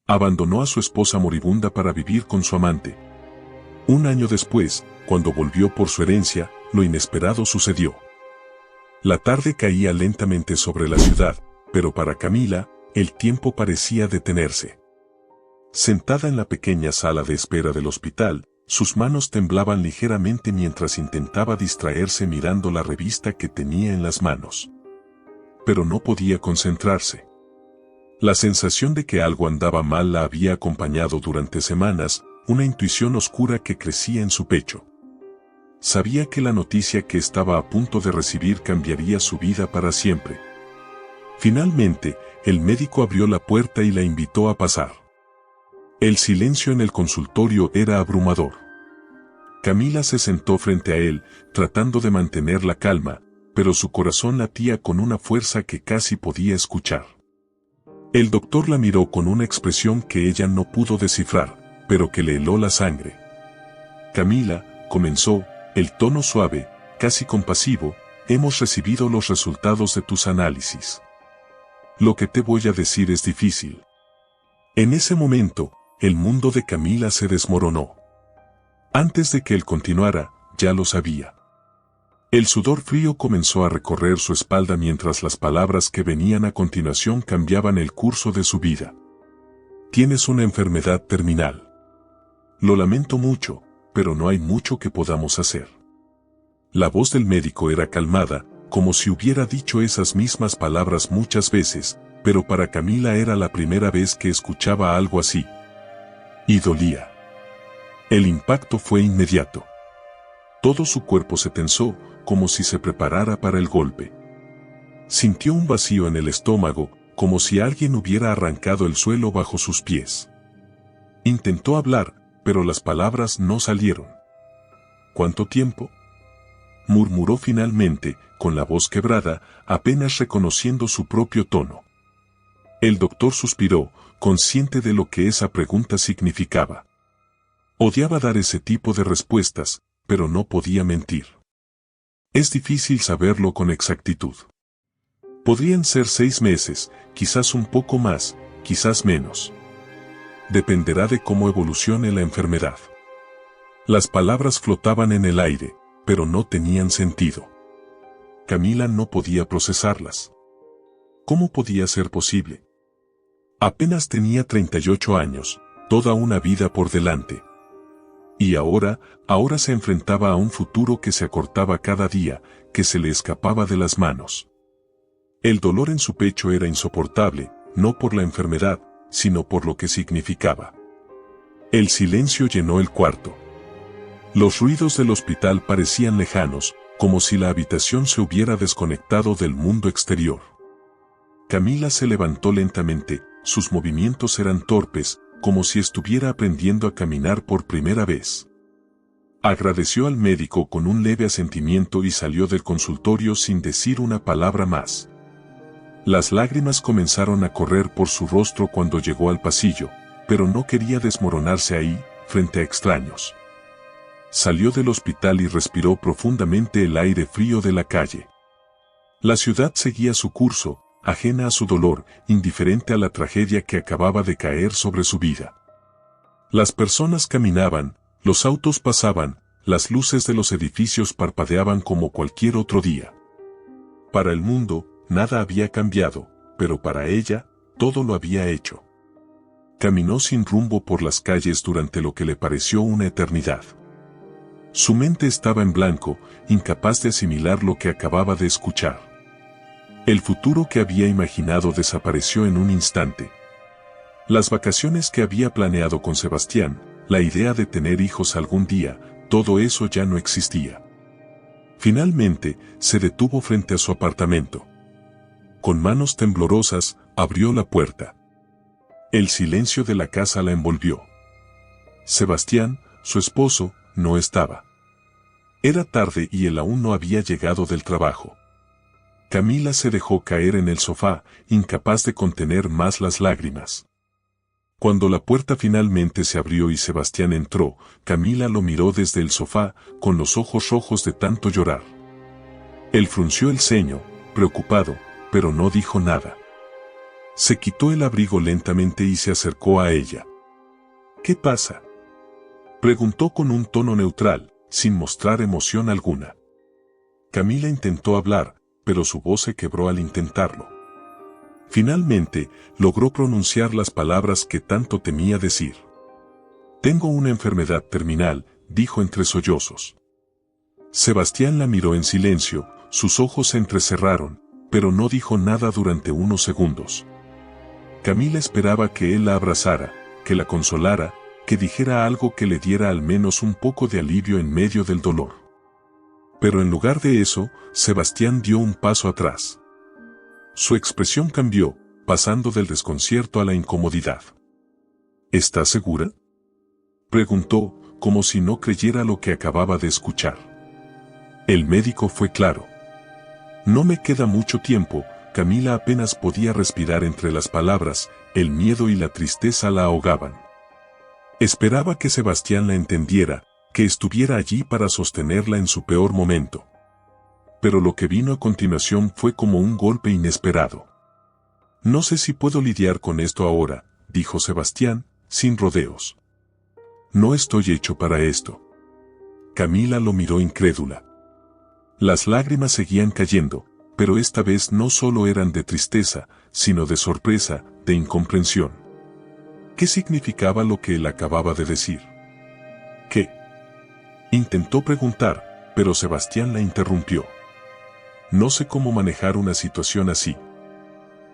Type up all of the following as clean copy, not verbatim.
Abandonó a su esposa moribunda para vivir con su amante. Un año después, cuando volvió por su herencia, lo inesperado sucedió. La tarde caía lentamente sobre la ciudad, pero para Camila, el tiempo parecía detenerse. Sentada en la pequeña sala de espera del hospital, sus manos temblaban ligeramente mientras intentaba distraerse mirando la revista que tenía en las manos. Pero no podía concentrarse. La sensación de que algo andaba mal la había acompañado durante semanas, una intuición oscura que crecía en su pecho. Sabía que la noticia que estaba a punto de recibir cambiaría su vida para siempre. Finalmente, el médico abrió la puerta y la invitó a pasar. El silencio en el consultorio era abrumador. Camila se sentó frente a él, tratando de mantener la calma, pero su corazón latía con una fuerza que casi podía escuchar. El doctor la miró con una expresión que ella no pudo descifrar, pero que le heló la sangre. Camila, comenzó, el tono suave, casi compasivo, hemos recibido los resultados de tus análisis. Lo que te voy a decir es difícil. En ese momento, el mundo de Camila se desmoronó. Antes de que él continuara, ya lo sabía. El sudor frío comenzó a recorrer su espalda mientras las palabras que venían a continuación cambiaban el curso de su vida. Tienes una enfermedad terminal. Lo lamento mucho, pero no hay mucho que podamos hacer. La voz del médico era calmada, como si hubiera dicho esas mismas palabras muchas veces, pero para Camila era la primera vez que escuchaba algo así. Y dolía. El impacto fue inmediato. Todo su cuerpo se tensó, como si se preparara para el golpe. Sintió un vacío en el estómago, como si alguien hubiera arrancado el suelo bajo sus pies. Intentó hablar, pero las palabras no salieron. ¿Cuánto tiempo?, murmuró finalmente, con la voz quebrada, apenas reconociendo su propio tono. El doctor suspiró, consciente de lo que esa pregunta significaba. Odiaba dar ese tipo de respuestas, pero no podía mentir. Es difícil saberlo con exactitud. Podrían ser 6 meses, quizás un poco más, quizás menos. Dependerá de cómo evolucione la enfermedad. Las palabras flotaban en el aire, pero no tenían sentido. Camila no podía procesarlas. ¿Cómo podía ser posible? Apenas tenía 38 años, toda una vida por delante. Y ahora se enfrentaba a un futuro que se acortaba cada día, que se le escapaba de las manos. El dolor en su pecho era insoportable, no por la enfermedad, sino por lo que significaba. El silencio llenó el cuarto. Los ruidos del hospital parecían lejanos, como si la habitación se hubiera desconectado del mundo exterior. Camila se levantó lentamente, sus movimientos eran torpes, como si estuviera aprendiendo a caminar por primera vez. Agradeció al médico con un leve asentimiento y salió del consultorio sin decir una palabra más. Las lágrimas comenzaron a correr por su rostro cuando llegó al pasillo, pero no quería desmoronarse ahí, frente a extraños. Salió del hospital y respiró profundamente el aire frío de la calle. La ciudad seguía su curso, ajena a su dolor, indiferente a la tragedia que acababa de caer sobre su vida. Las personas caminaban, los autos pasaban, las luces de los edificios parpadeaban como cualquier otro día. Para el mundo, nada había cambiado, pero para ella, todo lo había hecho. Caminó sin rumbo por las calles durante lo que le pareció una eternidad. Su mente estaba en blanco, incapaz de asimilar lo que acababa de escuchar. El futuro que había imaginado desapareció en un instante. Las vacaciones que había planeado con Sebastián, la idea de tener hijos algún día, todo eso ya no existía. Finalmente, se detuvo frente a su apartamento. Con manos temblorosas, abrió la puerta. El silencio de la casa la envolvió. Sebastián, su esposo, no estaba. Era tarde y él aún no había llegado del trabajo. Camila se dejó caer en el sofá, incapaz de contener más las lágrimas. Cuando la puerta finalmente se abrió y Sebastián entró, Camila lo miró desde el sofá, con los ojos rojos de tanto llorar. Él frunció el ceño, preocupado, pero no dijo nada. Se quitó el abrigo lentamente y se acercó a ella. ¿Qué pasa?, preguntó con un tono neutral, sin mostrar emoción alguna. Camila intentó hablar, pero su voz se quebró al intentarlo. Finalmente, logró pronunciar las palabras que tanto temía decir. Tengo una enfermedad terminal, dijo entre sollozos. Sebastián la miró en silencio, sus ojos se entrecerraron, pero no dijo nada durante unos segundos. Camila esperaba que él la abrazara, que la consolara, que dijera algo que le diera al menos un poco de alivio en medio del dolor. Pero en lugar de eso, Sebastián dio un paso atrás. Su expresión cambió, pasando del desconcierto a la incomodidad. ¿Estás segura?, preguntó, como si no creyera lo que acababa de escuchar. El médico fue claro. No me queda mucho tiempo. Camila apenas podía respirar entre las palabras, el miedo y la tristeza la ahogaban. Esperaba que Sebastián la entendiera, que estuviera allí para sostenerla en su peor momento. Pero lo que vino a continuación fue como un golpe inesperado. No sé si puedo lidiar con esto ahora, dijo Sebastián, sin rodeos. No estoy hecho para esto. Camila lo miró incrédula. Las lágrimas seguían cayendo, pero esta vez no solo eran de tristeza, sino de sorpresa, de incomprensión. ¿Qué significaba lo que él acababa de decir? ¿Qué? Intentó preguntar, pero Sebastián la interrumpió. No sé cómo manejar una situación así.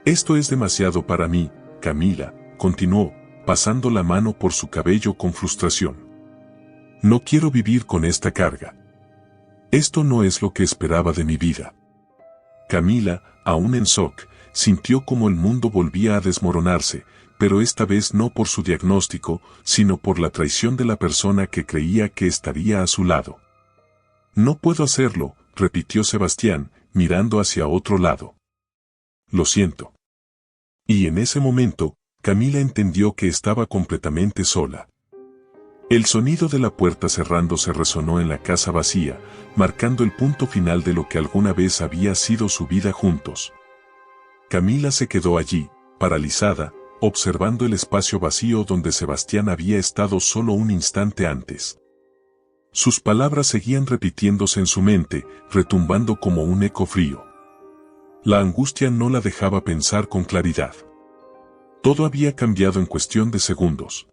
Esto es demasiado para mí, Camila, continuó, pasando la mano por su cabello con frustración. No quiero vivir con esta carga. Esto no es lo que esperaba de mi vida. Camila, aún en shock, sintió como el mundo volvía a desmoronarse, pero esta vez no por su diagnóstico, sino por la traición de la persona que creía que estaría a su lado. No puedo hacerlo, repitió Sebastián, mirando hacia otro lado. Lo siento. Y en ese momento, Camila entendió que estaba completamente sola. El sonido de la puerta cerrándose resonó en la casa vacía, marcando el punto final de lo que alguna vez había sido su vida juntos. Camila se quedó allí, paralizada, observando el espacio vacío donde Sebastián había estado solo un instante antes. Sus palabras seguían repitiéndose en su mente, retumbando como un eco frío. La angustia no la dejaba pensar con claridad. Todo había cambiado en cuestión de segundos.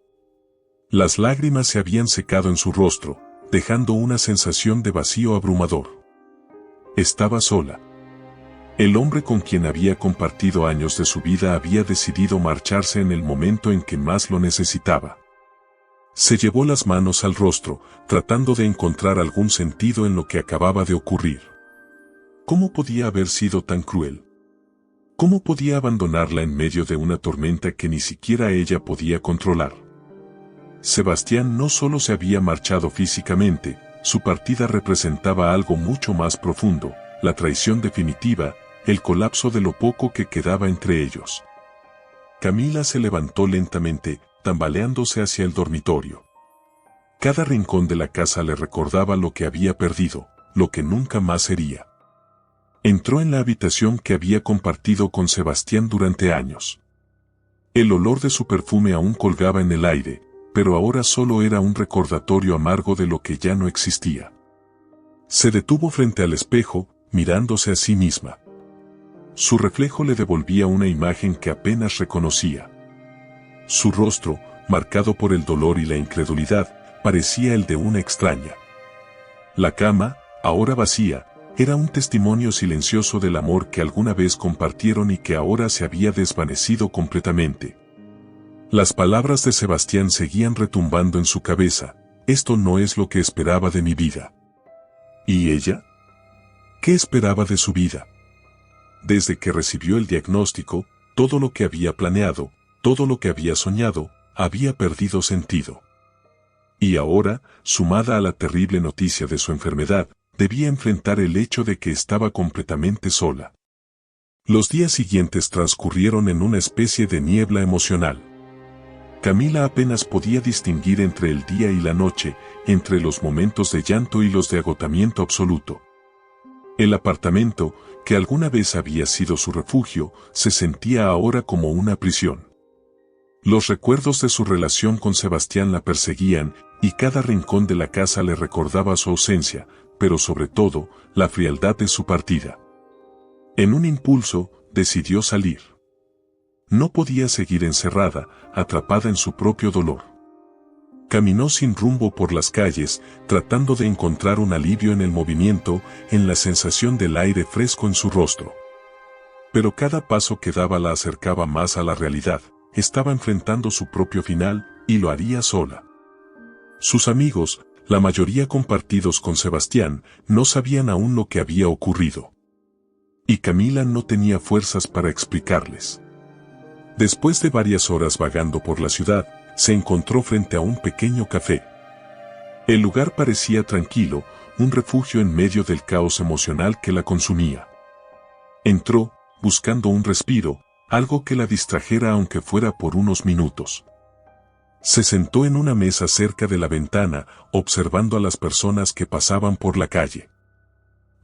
Las lágrimas se habían secado en su rostro, dejando una sensación de vacío abrumador. Estaba sola. El hombre con quien había compartido años de su vida había decidido marcharse en el momento en que más lo necesitaba. Se llevó las manos al rostro, tratando de encontrar algún sentido en lo que acababa de ocurrir. ¿Cómo podía haber sido tan cruel? ¿Cómo podía abandonarla en medio de una tormenta que ni siquiera ella podía controlar? Sebastián no solo se había marchado físicamente, su partida representaba algo mucho más profundo, la traición definitiva, el colapso de lo poco que quedaba entre ellos. Camila se levantó lentamente, tambaleándose hacia el dormitorio. Cada rincón de la casa le recordaba lo que había perdido, lo que nunca más sería. Entró en la habitación que había compartido con Sebastián durante años. El olor de su perfume aún colgaba en el aire, pero ahora solo era un recordatorio amargo de lo que ya no existía. Se detuvo frente al espejo, mirándose a sí misma. Su reflejo le devolvía una imagen que apenas reconocía. Su rostro, marcado por el dolor y la incredulidad, parecía el de una extraña. La cama, ahora vacía, era un testimonio silencioso del amor que alguna vez compartieron y que ahora se había desvanecido completamente. Las palabras de Sebastián seguían retumbando en su cabeza: esto no es lo que esperaba de mi vida. ¿Y ella? ¿Qué esperaba de su vida? Desde que recibió el diagnóstico, todo lo que había planeado, todo lo que había soñado, había perdido sentido. Y ahora, sumada a la terrible noticia de su enfermedad, debía enfrentar el hecho de que estaba completamente sola. Los días siguientes transcurrieron en una especie de niebla emocional. Camila apenas podía distinguir entre el día y la noche, entre los momentos de llanto y los de agotamiento absoluto. El apartamento, que alguna vez había sido su refugio, se sentía ahora como una prisión. Los recuerdos de su relación con Sebastián la perseguían, y cada rincón de la casa le recordaba su ausencia, pero sobre todo, la frialdad de su partida. En un impulso, decidió salir. No podía seguir encerrada, atrapada en su propio dolor. Caminó sin rumbo por las calles, tratando de encontrar un alivio en el movimiento, en la sensación del aire fresco en su rostro. Pero cada paso que daba la acercaba más a la realidad. Estaba enfrentando su propio final, y lo haría sola. Sus amigos, la mayoría compartidos con Sebastián, no sabían aún lo que había ocurrido. Y Camila no tenía fuerzas para explicarles. Después de varias horas vagando por la ciudad, se encontró frente a un pequeño café. El lugar parecía tranquilo, un refugio en medio del caos emocional que la consumía. Entró, buscando un respiro, algo que la distrajera aunque fuera por unos minutos. Se sentó en una mesa cerca de la ventana, observando a las personas que pasaban por la calle.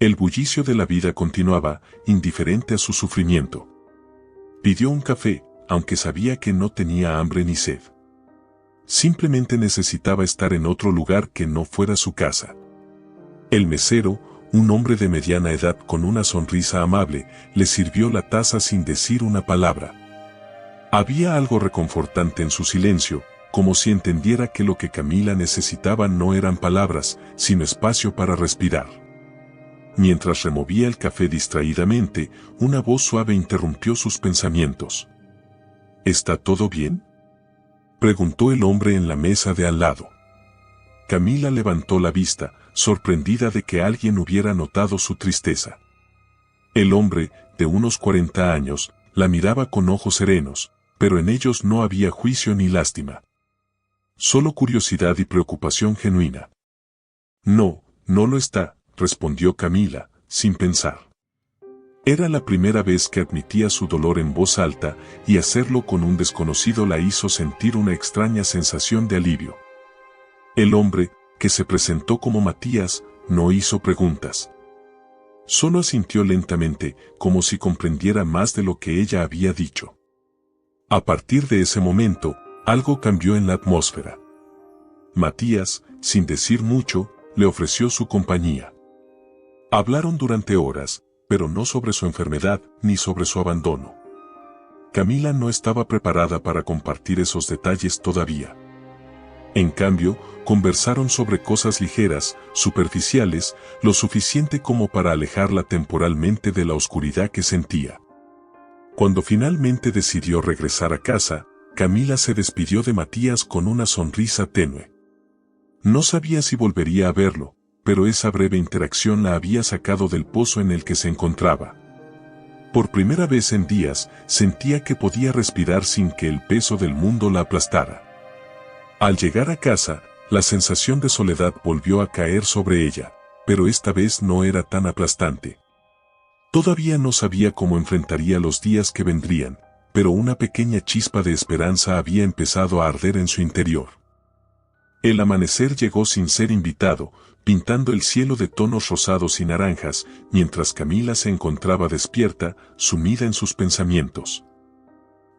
El bullicio de la vida continuaba, indiferente a su sufrimiento. Pidió un café, aunque sabía que no tenía hambre ni sed. Simplemente necesitaba estar en otro lugar que no fuera su casa. El mesero, un hombre de mediana edad con una sonrisa amable, le sirvió la taza sin decir una palabra. Había algo reconfortante en su silencio, como si entendiera que lo que Camila necesitaba no eran palabras, sino espacio para respirar. Mientras removía el café distraídamente, una voz suave interrumpió sus pensamientos. ¿Está todo bien?, preguntó el hombre en la mesa de al lado. Camila levantó la vista, sorprendida de que alguien hubiera notado su tristeza. El hombre, de unos 40 años, la miraba con ojos serenos, pero en ellos no había juicio ni lástima. Solo curiosidad y preocupación genuina. No, no lo está, respondió Camila, sin pensar. Era la primera vez que admitía su dolor en voz alta, y hacerlo con un desconocido la hizo sentir una extraña sensación de alivio. El hombre, que se presentó como Matías, no hizo preguntas. Solo asintió lentamente, como si comprendiera más de lo que ella había dicho. A partir de ese momento, algo cambió en la atmósfera. Matías, sin decir mucho, le ofreció su compañía. Hablaron durante horas, pero no sobre su enfermedad ni sobre su abandono. Camila no estaba preparada para compartir esos detalles todavía. En cambio, conversaron sobre cosas ligeras, superficiales, lo suficiente como para alejarla temporalmente de la oscuridad que sentía. Cuando finalmente decidió regresar a casa, Camila se despidió de Matías con una sonrisa tenue. No sabía si volvería a verlo, pero esa breve interacción la había sacado del pozo en el que se encontraba. Por primera vez en días, sentía que podía respirar sin que el peso del mundo la aplastara. Al llegar a casa, la sensación de soledad volvió a caer sobre ella, pero esta vez no era tan aplastante. Todavía no sabía cómo enfrentaría los días que vendrían, pero una pequeña chispa de esperanza había empezado a arder en su interior. El amanecer llegó sin ser invitado, pintando el cielo de tonos rosados y naranjas, mientras Camila se encontraba despierta, sumida en sus pensamientos.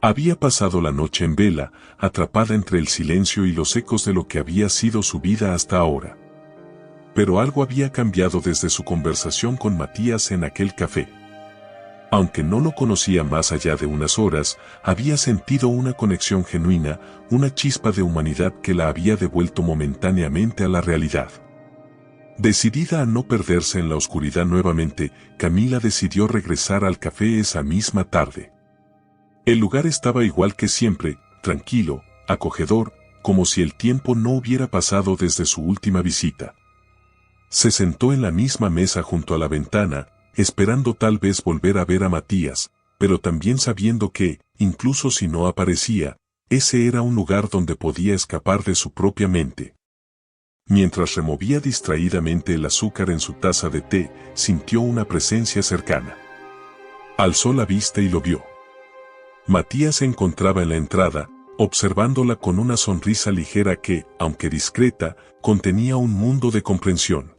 Había pasado la noche en vela, atrapada entre el silencio y los ecos de lo que había sido su vida hasta ahora. Pero algo había cambiado desde su conversación con Matías en aquel café. Aunque no lo conocía más allá de unas horas, había sentido una conexión genuina, una chispa de humanidad que la había devuelto momentáneamente a la realidad. Decidida a no perderse en la oscuridad nuevamente, Camila decidió regresar al café esa misma tarde. El lugar estaba igual que siempre, tranquilo, acogedor, como si el tiempo no hubiera pasado desde su última visita. Se sentó en la misma mesa junto a la ventana, esperando tal vez volver a ver a Matías, pero también sabiendo que, incluso si no aparecía, ese era un lugar donde podía escapar de su propia mente. Mientras removía distraídamente el azúcar en su taza de té, sintió una presencia cercana. Alzó la vista y lo vio. Matías se encontraba en la entrada, observándola con una sonrisa ligera que, aunque discreta, contenía un mundo de comprensión.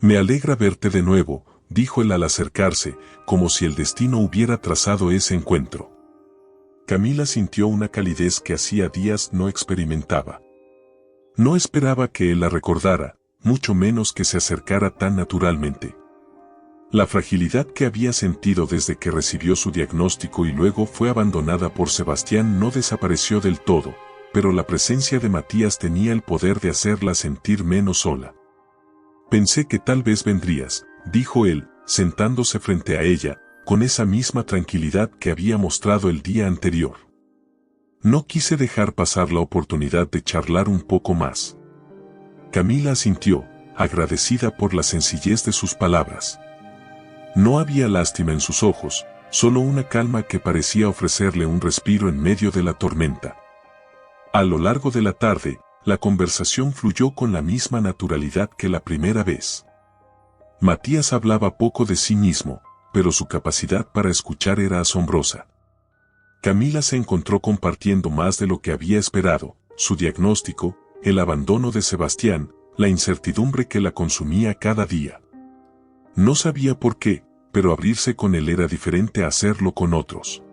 «Me alegra verte de nuevo», dijo él al acercarse, como si el destino hubiera trazado ese encuentro. Camila sintió una calidez que hacía días no experimentaba. No esperaba que él la recordara, mucho menos que se acercara tan naturalmente. La fragilidad que había sentido desde que recibió su diagnóstico y luego fue abandonada por Sebastián no desapareció del todo, pero la presencia de Matías tenía el poder de hacerla sentir menos sola. Pensé que tal vez vendrías, dijo él, sentándose frente a ella, con esa misma tranquilidad que había mostrado el día anterior. No quise dejar pasar la oportunidad de charlar un poco más. Camila asintió, agradecida por la sencillez de sus palabras. No había lástima en sus ojos, solo una calma que parecía ofrecerle un respiro en medio de la tormenta. A lo largo de la tarde, la conversación fluyó con la misma naturalidad que la primera vez. Matías hablaba poco de sí mismo, pero su capacidad para escuchar era asombrosa. Camila se encontró compartiendo más de lo que había esperado, su diagnóstico, el abandono de Sebastián, la incertidumbre que la consumía cada día. No sabía por qué, pero abrirse con él era diferente a hacerlo con otros.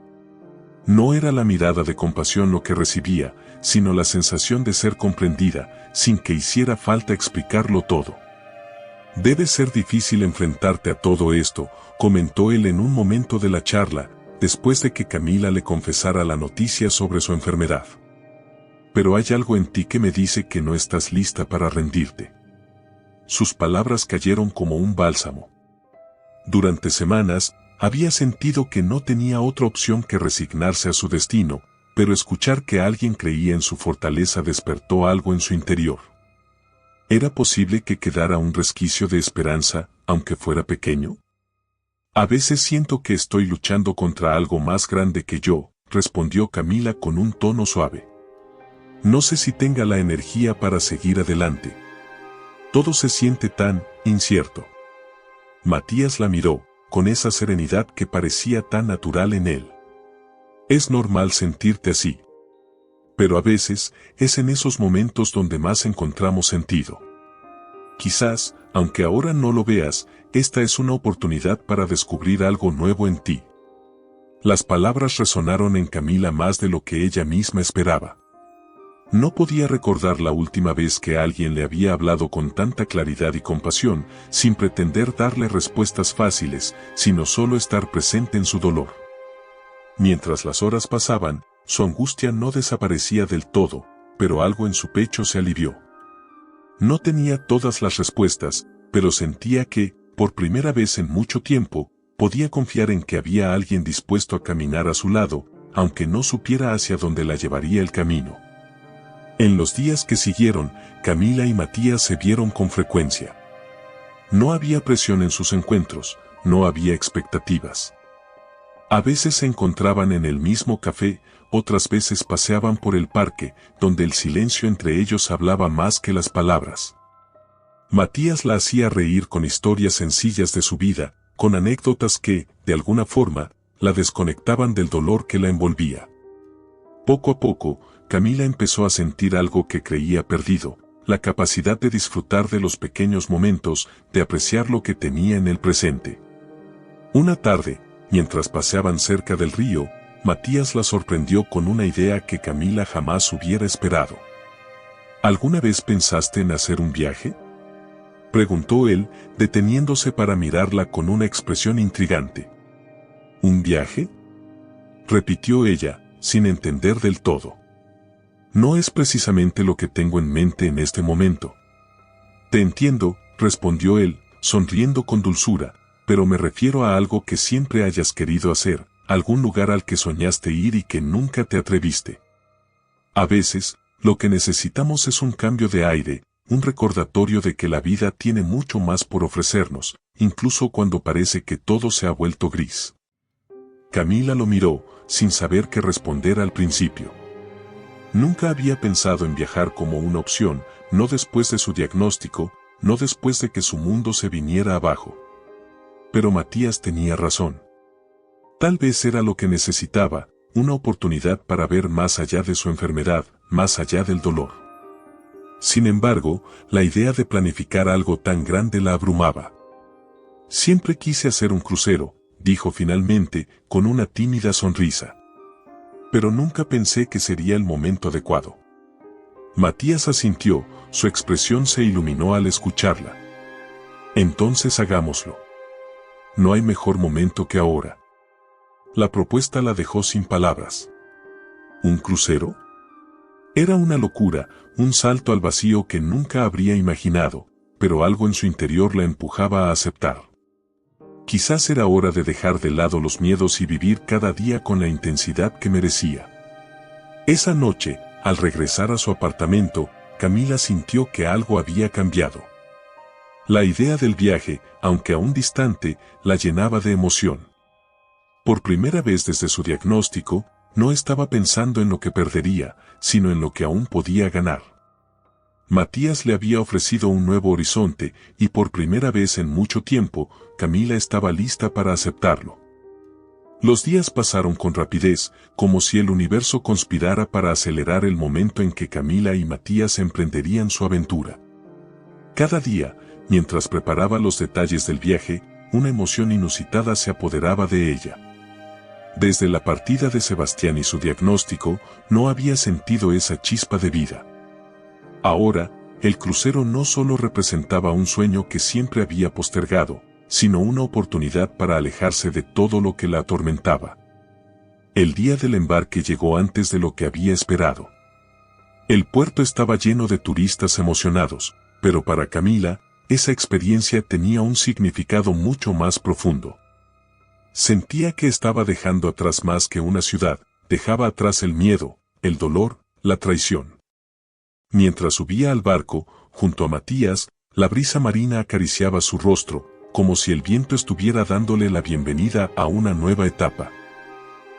No era la mirada de compasión lo que recibía, sino la sensación de ser comprendida, sin que hiciera falta explicarlo todo. Debe ser difícil enfrentarte a todo esto, comentó él en un momento de la charla, después de que Camila le confesara la noticia sobre su enfermedad. Pero hay algo en ti que me dice que no estás lista para rendirte. Sus palabras cayeron como un bálsamo. Durante semanas, había sentido que no tenía otra opción que resignarse a su destino, pero escuchar que alguien creía en su fortaleza despertó algo en su interior. ¿Era posible que quedara un resquicio de esperanza, aunque fuera pequeño? A veces siento que estoy luchando contra algo más grande que yo, respondió Camila con un tono suave. No sé si tenga la energía para seguir adelante. Todo se siente tan incierto. Matías la miró, con esa serenidad que parecía tan natural en él. Es normal sentirte así. Pero a veces, es en esos momentos donde más encontramos sentido. Quizás, aunque ahora no lo veas, esta es una oportunidad para descubrir algo nuevo en ti. Las palabras resonaron en Camila más de lo que ella misma esperaba. No podía recordar la última vez que alguien le había hablado con tanta claridad y compasión, sin pretender darle respuestas fáciles, sino solo estar presente en su dolor. Mientras las horas pasaban, su angustia no desaparecía del todo, pero algo en su pecho se alivió. No tenía todas las respuestas, pero sentía que, por primera vez en mucho tiempo, podía confiar en que había alguien dispuesto a caminar a su lado, aunque no supiera hacia dónde la llevaría el camino. En los días que siguieron, Camila y Matías se vieron con frecuencia. No había presión en sus encuentros, no había expectativas. A veces se encontraban en el mismo café, otras veces paseaban por el parque, donde el silencio entre ellos hablaba más que las palabras. Matías la hacía reír con historias sencillas de su vida, con anécdotas que, de alguna forma, la desconectaban del dolor que la envolvía. Poco a poco, Camila empezó a sentir algo que creía perdido, la capacidad de disfrutar de los pequeños momentos, de apreciar lo que tenía en el presente. Una tarde, mientras paseaban cerca del río, Matías la sorprendió con una idea que Camila jamás hubiera esperado. ¿Alguna vez pensaste en hacer un viaje?, preguntó él, deteniéndose para mirarla con una expresión intrigante. ¿Un viaje?, repitió ella, sin entender del todo. No es precisamente lo que tengo en mente en este momento. Te entiendo, respondió él, sonriendo con dulzura, pero me refiero a algo que siempre hayas querido hacer, algún lugar al que soñaste ir y que nunca te atreviste. A veces, lo que necesitamos es un cambio de aire, un recordatorio de que la vida tiene mucho más por ofrecernos, incluso cuando parece que todo se ha vuelto gris. Camila lo miró, sin saber qué responder al principio. Nunca había pensado en viajar como una opción, no después de su diagnóstico, no después de que su mundo se viniera abajo. Pero Matías tenía razón. Tal vez era lo que necesitaba, una oportunidad para ver más allá de su enfermedad, más allá del dolor. Sin embargo, la idea de planificar algo tan grande la abrumaba. Siempre quise hacer un crucero, dijo finalmente, con una tímida sonrisa. Pero nunca pensé que sería el momento adecuado. Matías asintió, su expresión se iluminó al escucharla. Entonces hagámoslo. No hay mejor momento que ahora. La propuesta la dejó sin palabras. ¿Un crucero? Era una locura, un salto al vacío que nunca habría imaginado, pero algo en su interior la empujaba a aceptar. Quizás era hora de dejar de lado los miedos y vivir cada día con la intensidad que merecía. Esa noche, al regresar a su apartamento, Camila sintió que algo había cambiado. La idea del viaje, aunque aún distante, la llenaba de emoción. Por primera vez desde su diagnóstico, no estaba pensando en lo que perdería, sino en lo que aún podía ganar. Matías le había ofrecido un nuevo horizonte, y por primera vez en mucho tiempo, Camila estaba lista para aceptarlo. Los días pasaron con rapidez, como si el universo conspirara para acelerar el momento en que Camila y Matías emprenderían su aventura. Cada día, mientras preparaba los detalles del viaje, una emoción inusitada se apoderaba de ella. Desde la partida de Sebastián y su diagnóstico, no había sentido esa chispa de vida. Ahora, el crucero no solo representaba un sueño que siempre había postergado, sino una oportunidad para alejarse de todo lo que la atormentaba. El día del embarque llegó antes de lo que había esperado. El puerto estaba lleno de turistas emocionados, pero para Camila, esa experiencia tenía un significado mucho más profundo. Sentía que estaba dejando atrás más que una ciudad, dejaba atrás el miedo, el dolor, la traición. Mientras subía al barco, junto a Matías, la brisa marina acariciaba su rostro, como si el viento estuviera dándole la bienvenida a una nueva etapa.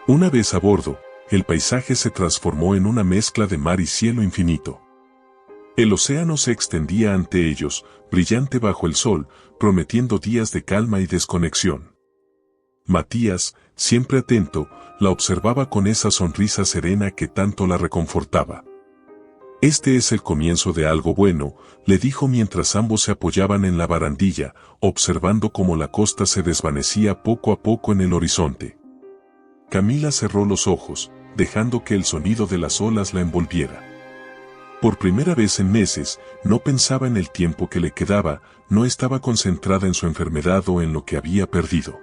Una vez a bordo, el paisaje se transformó en una mezcla de mar y cielo infinito. El océano se extendía ante ellos, brillante bajo el sol, prometiendo días de calma y desconexión. Matías, siempre atento, la observaba con esa sonrisa serena que tanto la reconfortaba. Este es el comienzo de algo bueno, le dijo mientras ambos se apoyaban en la barandilla, observando cómo la costa se desvanecía poco a poco en el horizonte. Camila cerró los ojos, dejando que el sonido de las olas la envolviera. Por primera vez en meses, no pensaba en el tiempo que le quedaba, no estaba concentrada en su enfermedad o en lo que había perdido.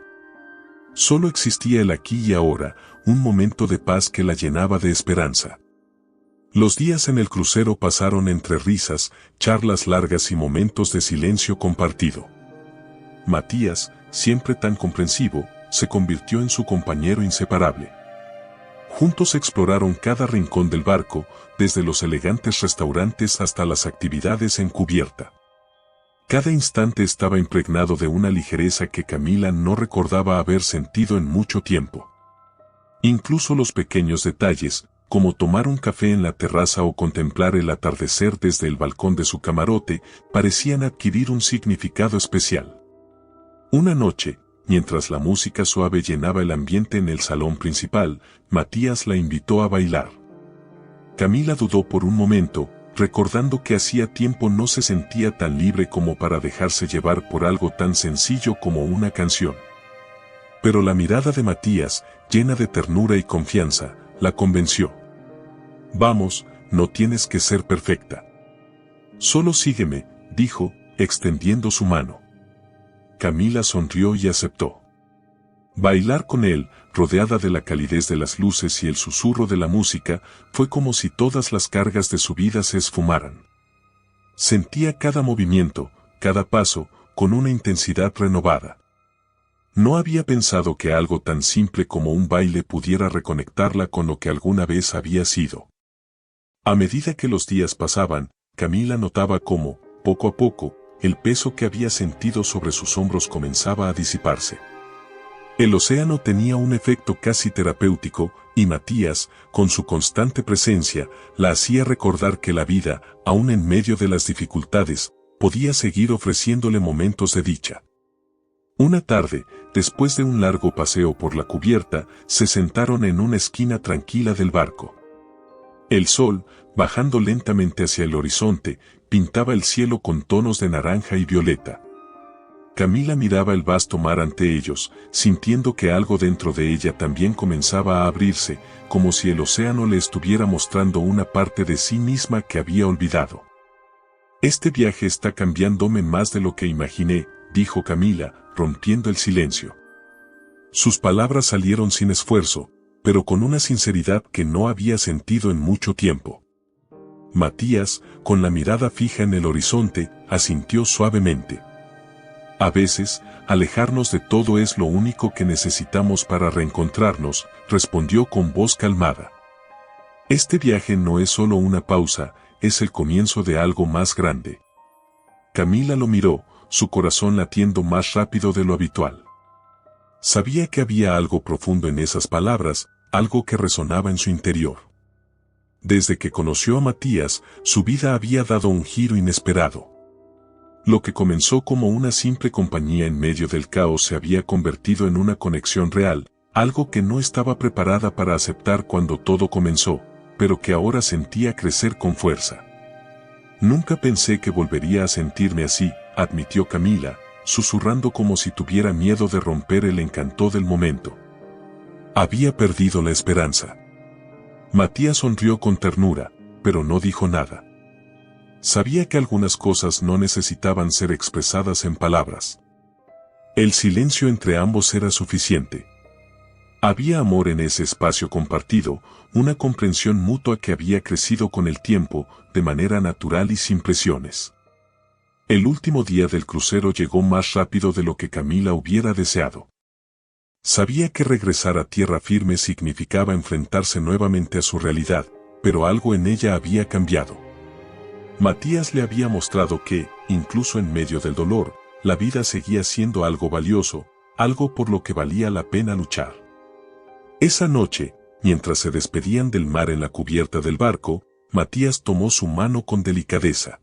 Solo existía el aquí y ahora, un momento de paz que la llenaba de esperanza. Los días en el crucero pasaron entre risas, charlas largas y momentos de silencio compartido. Matías, siempre tan comprensivo, se convirtió en su compañero inseparable. Juntos exploraron cada rincón del barco, desde los elegantes restaurantes hasta las actividades en cubierta. Cada instante estaba impregnado de una ligereza que Camila no recordaba haber sentido en mucho tiempo. Incluso los pequeños detalles, como tomar un café en la terraza o contemplar el atardecer desde el balcón de su camarote, parecían adquirir un significado especial. Una noche, mientras la música suave llenaba el ambiente en el salón principal, Matías la invitó a bailar. Camila dudó por un momento, recordando que hacía tiempo no se sentía tan libre como para dejarse llevar por algo tan sencillo como una canción. Pero la mirada de Matías, llena de ternura y confianza, la convenció. Vamos, no tienes que ser perfecta. Solo sígueme, dijo, extendiendo su mano. Camila sonrió y aceptó. Bailar con él, rodeada de la calidez de las luces y el susurro de la música, fue como si todas las cargas de su vida se esfumaran. Sentía cada movimiento, cada paso, con una intensidad renovada. No había pensado que algo tan simple como un baile pudiera reconectarla con lo que alguna vez había sido. A medida que los días pasaban, Camila notaba cómo, poco a poco, el peso que había sentido sobre sus hombros comenzaba a disiparse. El océano tenía un efecto casi terapéutico, y Matías, con su constante presencia, la hacía recordar que la vida, aun en medio de las dificultades, podía seguir ofreciéndole momentos de dicha. Una tarde, después de un largo paseo por la cubierta, se sentaron en una esquina tranquila del barco. El sol, bajando lentamente hacia el horizonte, pintaba el cielo con tonos de naranja y violeta. Camila miraba el vasto mar ante ellos, sintiendo que algo dentro de ella también comenzaba a abrirse, como si el océano le estuviera mostrando una parte de sí misma que había olvidado. «Este viaje está cambiándome más de lo que imaginé», dijo Camila, rompiendo el silencio. Sus palabras salieron sin esfuerzo, pero con una sinceridad que no había sentido en mucho tiempo. Matías, con la mirada fija en el horizonte, asintió suavemente. «A veces, alejarnos de todo es lo único que necesitamos para reencontrarnos», respondió con voz calmada. «Este viaje no es solo una pausa, es el comienzo de algo más grande». Camila lo miró, su corazón latiendo más rápido de lo habitual. Sabía que había algo profundo en esas palabras, algo que resonaba en su interior. Desde que conoció a Matías, su vida había dado un giro inesperado. Lo que comenzó como una simple compañía en medio del caos se había convertido en una conexión real, algo que no estaba preparada para aceptar cuando todo comenzó, pero que ahora sentía crecer con fuerza. «Nunca pensé que volvería a sentirme así», admitió Camila, susurrando como si tuviera miedo de romper el encanto del momento. Había perdido la esperanza. Matías sonrió con ternura, pero no dijo nada. Sabía que algunas cosas no necesitaban ser expresadas en palabras. El silencio entre ambos era suficiente. Había amor en ese espacio compartido, una comprensión mutua que había crecido con el tiempo, de manera natural y sin presiones. El último día del crucero llegó más rápido de lo que Camila hubiera deseado. Sabía que regresar a tierra firme significaba enfrentarse nuevamente a su realidad, pero algo en ella había cambiado. Matías le había mostrado que, incluso en medio del dolor, la vida seguía siendo algo valioso, algo por lo que valía la pena luchar. Esa noche, mientras se despedían del mar en la cubierta del barco, Matías tomó su mano con delicadeza.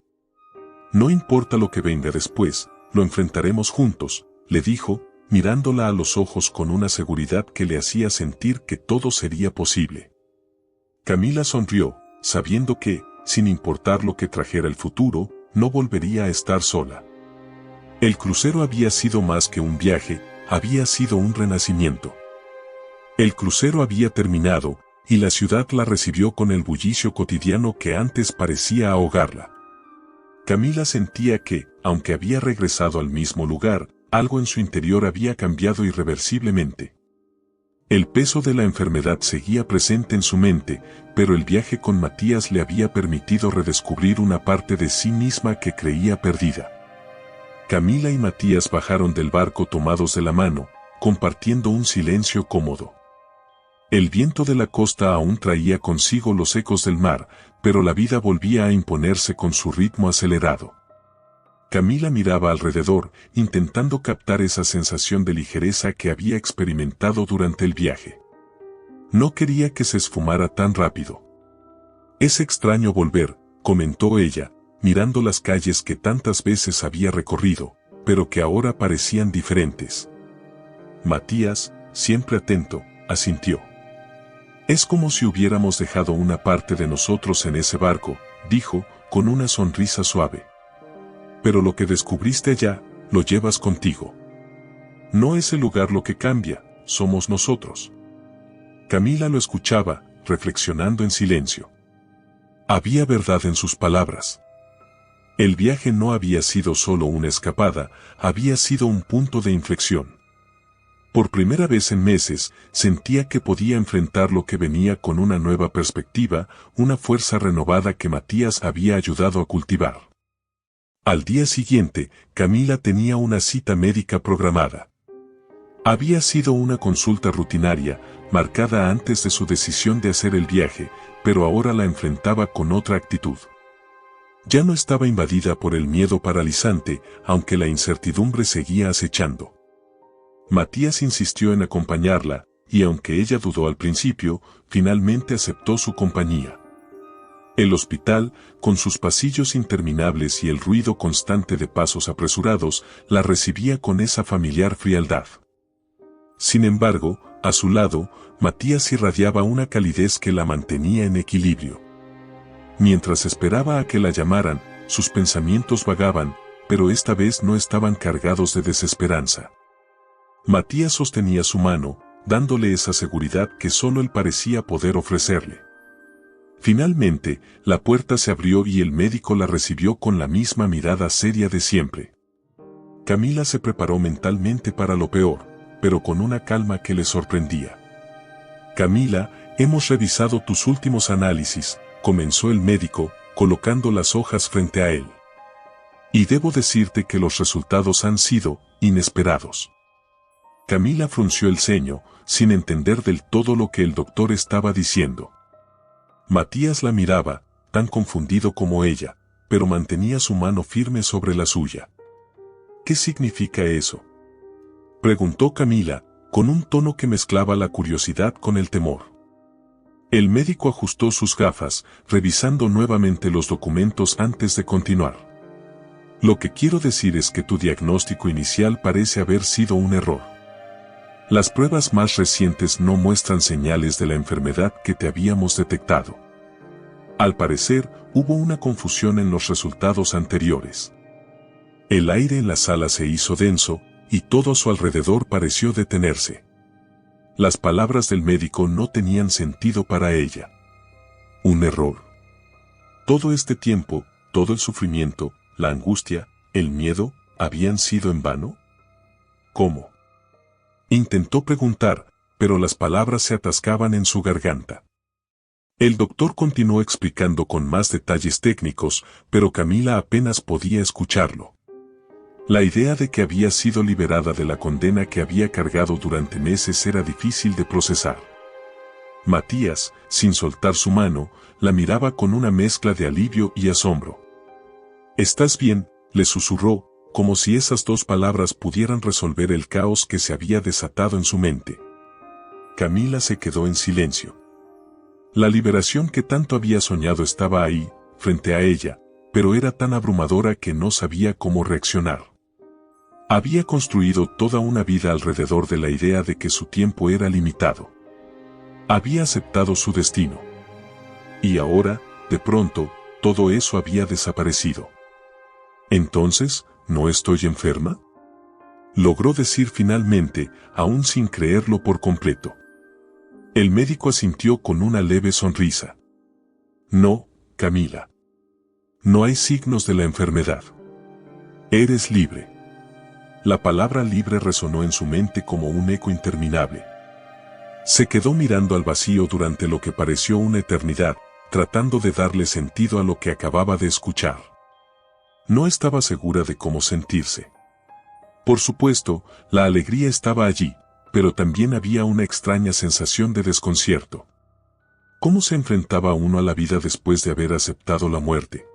«No importa lo que venga después, lo enfrentaremos juntos», le dijo, mirándola a los ojos con una seguridad que le hacía sentir que todo sería posible. Camila sonrió, sabiendo que, sin importar lo que trajera el futuro, no volvería a estar sola. El crucero había sido más que un viaje, había sido un renacimiento. El crucero había terminado, y la ciudad la recibió con el bullicio cotidiano que antes parecía ahogarla. Camila sentía que, aunque había regresado al mismo lugar, algo en su interior había cambiado irreversiblemente. El peso de la enfermedad seguía presente en su mente, pero el viaje con Matías le había permitido redescubrir una parte de sí misma que creía perdida. Camila y Matías bajaron del barco tomados de la mano, compartiendo un silencio cómodo. El viento de la costa aún traía consigo los ecos del mar, pero la vida volvía a imponerse con su ritmo acelerado. Camila miraba alrededor, intentando captar esa sensación de ligereza que había experimentado durante el viaje. No quería que se esfumara tan rápido. «Es extraño volver», comentó ella, mirando las calles que tantas veces había recorrido, pero que ahora parecían diferentes. Matías, siempre atento, asintió. «Es como si hubiéramos dejado una parte de nosotros en ese barco», dijo, con una sonrisa suave. «Pero lo que descubriste allá, lo llevas contigo. No es el lugar lo que cambia, somos nosotros». Camila lo escuchaba, reflexionando en silencio. Había verdad en sus palabras. El viaje no había sido solo una escapada, había sido un punto de inflexión. Por primera vez en meses, sentía que podía enfrentar lo que venía con una nueva perspectiva, una fuerza renovada que Matías había ayudado a cultivar. Al día siguiente, Camila tenía una cita médica programada. Había sido una consulta rutinaria, marcada antes de su decisión de hacer el viaje, pero ahora la enfrentaba con otra actitud. Ya no estaba invadida por el miedo paralizante, aunque la incertidumbre seguía acechando. Matías insistió en acompañarla, y aunque ella dudó al principio, finalmente aceptó su compañía. El hospital, con sus pasillos interminables y el ruido constante de pasos apresurados, la recibía con esa familiar frialdad. Sin embargo, a su lado, Matías irradiaba una calidez que la mantenía en equilibrio. Mientras esperaba a que la llamaran, sus pensamientos vagaban, pero esta vez no estaban cargados de desesperanza. Matías sostenía su mano, dándole esa seguridad que solo él parecía poder ofrecerle. Finalmente, la puerta se abrió y el médico la recibió con la misma mirada seria de siempre. Camila se preparó mentalmente para lo peor, pero con una calma que le sorprendía. Camila, hemos revisado tus últimos análisis, comenzó el médico, colocando las hojas frente a él. Y debo decirte que los resultados han sido inesperados. Camila frunció el ceño, sin entender del todo lo que el doctor estaba diciendo. Matías la miraba, tan confundido como ella, pero mantenía su mano firme sobre la suya. ¿Qué significa eso?, preguntó Camila, con un tono que mezclaba la curiosidad con el temor. El médico ajustó sus gafas, revisando nuevamente los documentos antes de continuar. Lo que quiero decir es que tu diagnóstico inicial parece haber sido un error. Las pruebas más recientes no muestran señales de la enfermedad que te habíamos detectado. Al parecer, hubo una confusión en los resultados anteriores. El aire en la sala se hizo denso, y todo a su alrededor pareció detenerse. Las palabras del médico no tenían sentido para ella. ¿Un error? Todo este tiempo, todo el sufrimiento, la angustia, el miedo, ¿habían sido en vano? ¿Cómo? Intentó preguntar, pero las palabras se atascaban en su garganta. El doctor continuó explicando con más detalles técnicos, pero Camila apenas podía escucharlo. La idea de que había sido liberada de la condena que había cargado durante meses era difícil de procesar. Matías, sin soltar su mano, la miraba con una mezcla de alivio y asombro. «¿Estás bien?», le susurró, como si esas dos palabras pudieran resolver el caos que se había desatado en su mente. Camila se quedó en silencio. La liberación que tanto había soñado estaba ahí, frente a ella, pero era tan abrumadora que no sabía cómo reaccionar. Había construido toda una vida alrededor de la idea de que su tiempo era limitado. Había aceptado su destino. Y ahora, de pronto, todo eso había desaparecido. Entonces, ¿no estoy enferma?, logró decir finalmente, aún sin creerlo por completo. El médico asintió con una leve sonrisa. No, Camila. No hay signos de la enfermedad. Eres libre. La palabra libre resonó en su mente como un eco interminable. Se quedó mirando al vacío durante lo que pareció una eternidad, tratando de darle sentido a lo que acababa de escuchar. No estaba segura de cómo sentirse. Por supuesto, la alegría estaba allí, pero también había una extraña sensación de desconcierto. ¿Cómo se enfrentaba uno a la vida después de haber aceptado la muerte?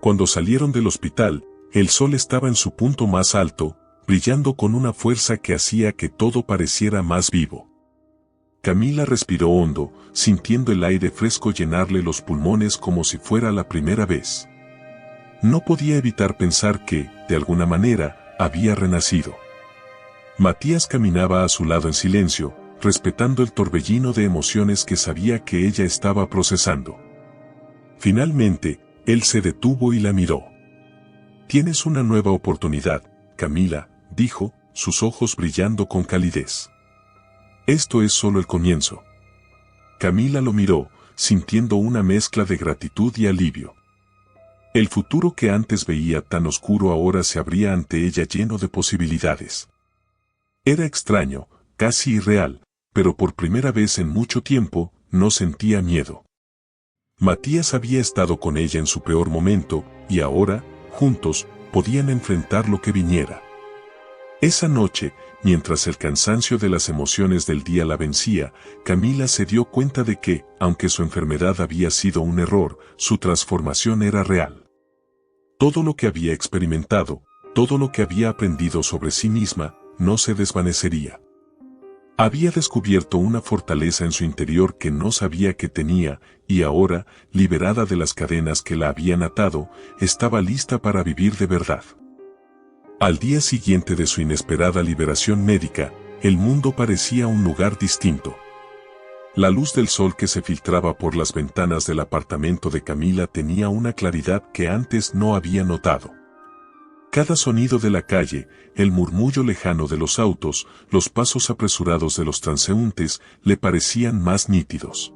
Cuando salieron del hospital, el sol estaba en su punto más alto, brillando con una fuerza que hacía que todo pareciera más vivo. Camila respiró hondo, sintiendo el aire fresco llenarle los pulmones como si fuera la primera vez. No podía evitar pensar que, de alguna manera, había renacido. Matías caminaba a su lado en silencio, respetando el torbellino de emociones que sabía que ella estaba procesando. Finalmente, él se detuvo y la miró. «Tienes una nueva oportunidad, Camila», dijo, sus ojos brillando con calidez. «Esto es solo el comienzo». Camila lo miró, sintiendo una mezcla de gratitud y alivio. El futuro que antes veía tan oscuro ahora se abría ante ella lleno de posibilidades. Era extraño, casi irreal, pero por primera vez en mucho tiempo, no sentía miedo. Matías había estado con ella en su peor momento, y ahora, juntos, podían enfrentar lo que viniera. Esa noche, mientras el cansancio de las emociones del día la vencía, Camila se dio cuenta de que, aunque su enfermedad había sido un error, su transformación era real. Todo lo que había experimentado, todo lo que había aprendido sobre sí misma, no se desvanecería. Había descubierto una fortaleza en su interior que no sabía que tenía, y ahora, liberada de las cadenas que la habían atado, estaba lista para vivir de verdad. Al día siguiente de su inesperada liberación médica, el mundo parecía un lugar distinto. La luz del sol que se filtraba por las ventanas del apartamento de Camila tenía una claridad que antes no había notado. Cada sonido de la calle, el murmullo lejano de los autos, los pasos apresurados de los transeúntes, le parecían más nítidos.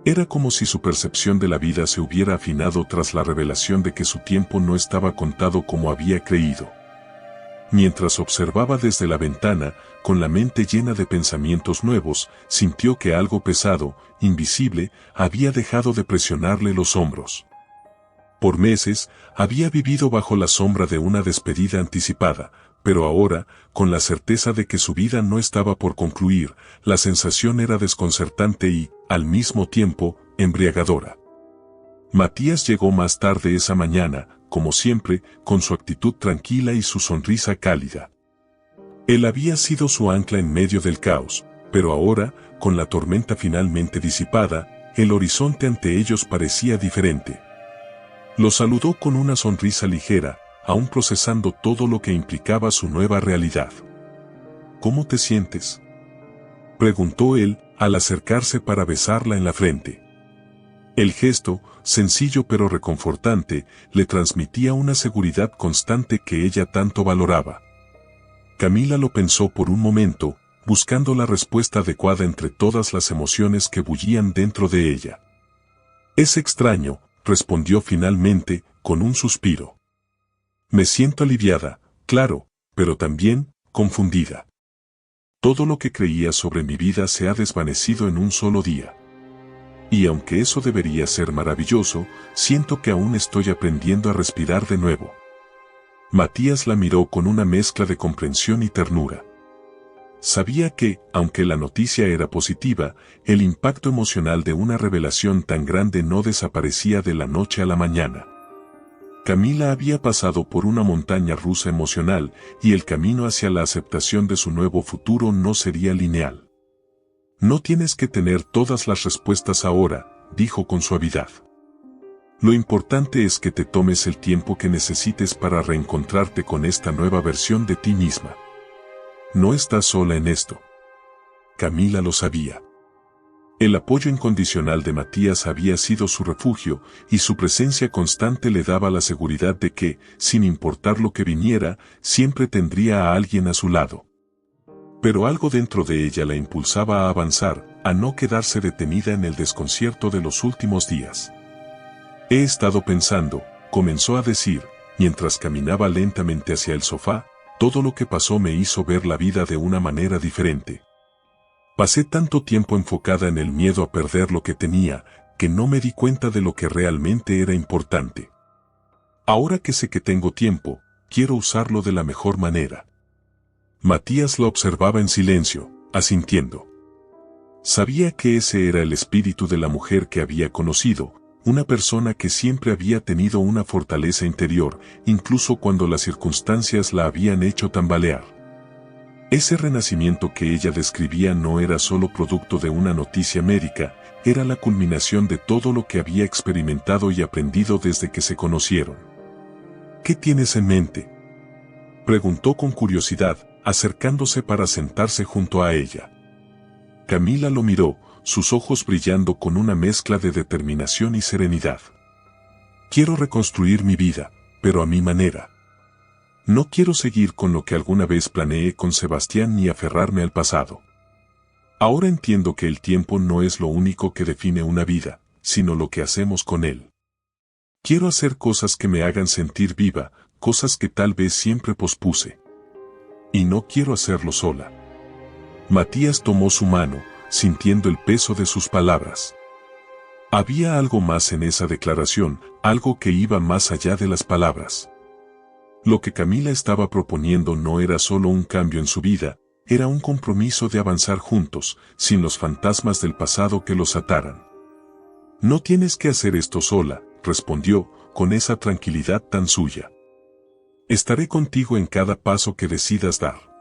Era como si su percepción de la vida se hubiera afinado tras la revelación de que su tiempo no estaba contado como había creído. Mientras observaba desde la ventana, con la mente llena de pensamientos nuevos, sintió que algo pesado, invisible, había dejado de presionarle los hombros. Por meses, había vivido bajo la sombra de una despedida anticipada, pero ahora, con la certeza de que su vida no estaba por concluir, la sensación era desconcertante y, al mismo tiempo, embriagadora. Matías llegó más tarde esa mañana, como siempre, con su actitud tranquila y su sonrisa cálida. Él había sido su ancla en medio del caos, pero ahora, con la tormenta finalmente disipada, el horizonte ante ellos parecía diferente. Lo saludó con una sonrisa ligera, aún procesando todo lo que implicaba su nueva realidad. ¿Cómo te sientes?, preguntó él, al acercarse para besarla en la frente. El gesto, sencillo pero reconfortante, le transmitía una seguridad constante que ella tanto valoraba. Camila lo pensó por un momento, buscando la respuesta adecuada entre todas las emociones que bullían dentro de ella. «Es extraño», respondió finalmente, con un suspiro. «Me siento aliviada, claro, pero también confundida. Todo lo que creía sobre mi vida se ha desvanecido en un solo día. Y aunque eso debería ser maravilloso, siento que aún estoy aprendiendo a respirar de nuevo». Matías la miró con una mezcla de comprensión y ternura. Sabía que, aunque la noticia era positiva, el impacto emocional de una revelación tan grande no desaparecía de la noche a la mañana. Camila había pasado por una montaña rusa emocional, y el camino hacia la aceptación de su nuevo futuro no sería lineal. «No tienes que tener todas las respuestas ahora», dijo con suavidad. «Lo importante es que te tomes el tiempo que necesites para reencontrarte con esta nueva versión de ti misma. No estás sola en esto». Camila lo sabía. El apoyo incondicional de Matías había sido su refugio, y su presencia constante le daba la seguridad de que, sin importar lo que viniera, siempre tendría a alguien a su lado. Pero algo dentro de ella la impulsaba a avanzar, a no quedarse detenida en el desconcierto de los últimos días. «He estado pensando», comenzó a decir, mientras caminaba lentamente hacia el sofá, «todo lo que pasó me hizo ver la vida de una manera diferente. Pasé tanto tiempo enfocada en el miedo a perder lo que tenía, que no me di cuenta de lo que realmente era importante. Ahora que sé que tengo tiempo, quiero usarlo de la mejor manera». Matías la observaba en silencio, asintiendo. Sabía que ese era el espíritu de la mujer que había conocido, una persona que siempre había tenido una fortaleza interior, incluso cuando las circunstancias la habían hecho tambalear. Ese renacimiento que ella describía no era solo producto de una noticia médica, era la culminación de todo lo que había experimentado y aprendido desde que se conocieron. «¿Qué tienes en mente?», preguntó con curiosidad, acercándose para sentarse junto a ella. Camila lo miró, sus ojos brillando con una mezcla de determinación y serenidad. «Quiero reconstruir mi vida, pero a mi manera. No quiero seguir con lo que alguna vez planeé con Sebastián ni aferrarme al pasado. Ahora entiendo que el tiempo no es lo único que define una vida, sino lo que hacemos con él. Quiero hacer cosas que me hagan sentir viva, cosas que tal vez siempre pospuse. Y no quiero hacerlo sola». Matías tomó su mano, sintiendo el peso de sus palabras. Había algo más en esa declaración, algo que iba más allá de las palabras. Lo que Camila estaba proponiendo no era solo un cambio en su vida, era un compromiso de avanzar juntos, sin los fantasmas del pasado que los ataran. «No tienes que hacer esto sola», respondió, con esa tranquilidad tan suya. «Estaré contigo en cada paso que decidas dar».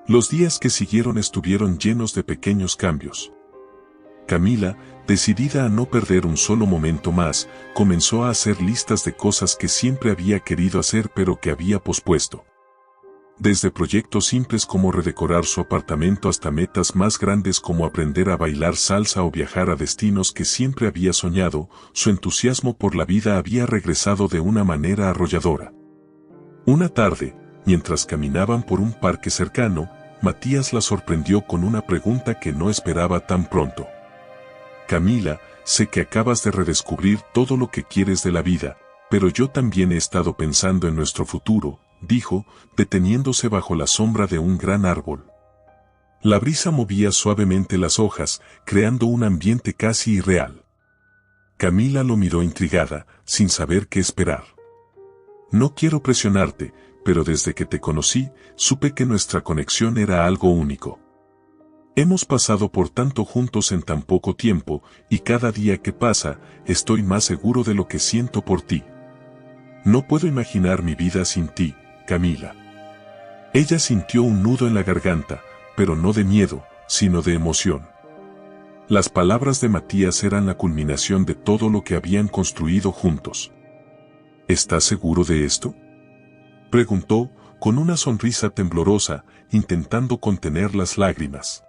Los días que siguieron estuvieron llenos de pequeños cambios. Camila, decidida a no perder un solo momento más, comenzó a hacer listas de cosas que siempre había querido hacer pero que había pospuesto. Desde proyectos simples como redecorar su apartamento hasta metas más grandes como aprender a bailar salsa o viajar a destinos que siempre había soñado, su entusiasmo por la vida había regresado de una manera arrolladora. Una tarde, mientras caminaban por un parque cercano, Matías la sorprendió con una pregunta que no esperaba tan pronto. Camila, sé que acabas de redescubrir todo lo que quieres de la vida, pero yo también he estado pensando en nuestro futuro, dijo, deteniéndose bajo la sombra de un gran árbol. La brisa movía suavemente las hojas, creando un ambiente casi irreal. Camila lo miró intrigada, sin saber qué esperar. No quiero presionarte, pero desde que te conocí, supe que nuestra conexión era algo único. Hemos pasado por tanto juntos en tan poco tiempo, y cada día que pasa, estoy más seguro de lo que siento por ti. No puedo imaginar mi vida sin ti, Camila. Ella sintió un nudo en la garganta, pero no de miedo, sino de emoción. Las palabras de Matías eran la culminación de todo lo que habían construido juntos. ¿Estás seguro de esto?, preguntó, con una sonrisa temblorosa, intentando contener las lágrimas.